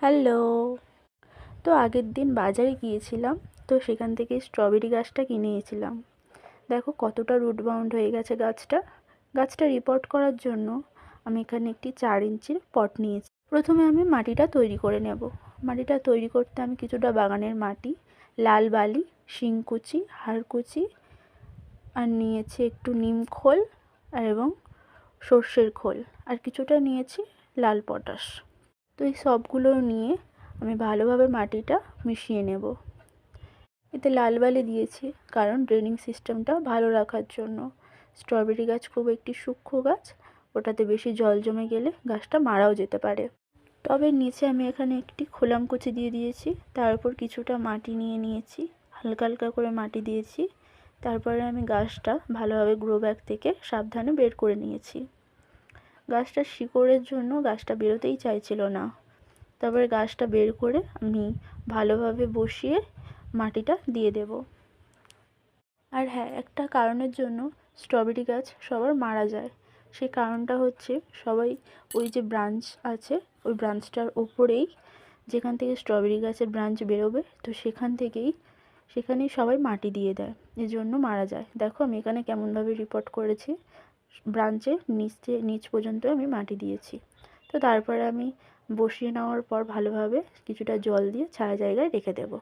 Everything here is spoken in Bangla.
হ্যালো। তো আগের দিন বাজারে গিয়েছিলাম, তো সেখান থেকে স্ট্রবেরি গাছটা কিনে এনেছিলাম। দেখো কতটা রুট বাউন্ড হয়ে গেছে গাছটা। গাছটা রিপোর্ট করার জন্য আমি এখানে একটি 4 ইঞ্চির পট নিয়েছি। প্রথমে আমি মাটিটা তৈরি করে নেব। মাটিটা তৈরি করতে আমি কিছুটা বাগানের মাটি, লাল বালি, শিংকুচি, হাড়কুচি আর নিয়েছি একটু নিম খোল এবং সর্ষের খোল, আর কিছুটা নিয়েছি লাল পটাশ। তো এই সবগুলো নিয়ে আমি ভালোভাবে মাটিটা মিশিয়ে নেব। এতে লাল বালি দিয়েছি কারণ ড্রেনিং সিস্টেমটা ভালো রাখার জন্য। স্ট্রবেরি গাছ খুব একটি সূক্ষ্ম গাছ, ওটাতে বেশি জল জমে গেলে গাছটা মারাও যেতে পারে। টবের নিচে আমি এখানে একটি খোলামকুচি দিয়ে দিয়েছি, তার উপর কিছুটা মাটি নিয়ে নিয়েছি, হালকা হালকা করে মাটি দিয়েছি। তারপরে আমি গাছটা ভালোভাবে গ্রো ব্যাগ থেকে সাবধানে বের করে নিয়েছি। গাছটার শিকড়ের জন্য গাছটা বেরোতেই চাইছিল না। তারপরে গাছটা বের করে আমি ভালোভাবে বসিয়ে মাটিটা দিয়ে দেব। আর হ্যাঁ, একটা কারণের জন্য স্ট্রবেরি গাছ সবার মারা যায়। সেই কারণটা হচ্ছে সবাই ওই যে ব্রাঞ্চ আছে, ওই ব্রাঞ্চটার ওপরেই যেখান থেকে স্ট্রবেরি গাছের ব্রাঞ্চ বেরোবে, তো সেখানেই সবাই মাটি দিয়ে দেয়, এজন্য মারা যায়। দেখো আমি এখানে কেমনভাবে রিপোর্ট করেছি, ব্রাঞ্চের নিচ পর্যন্ত আমি মাটি দিয়েছি। তো তারপরে আমি বসিয়ে নেওয়ার পর ভালোভাবে কিছুটা জল দিয়ে ছায়া জায়গায় রেখে দেবো।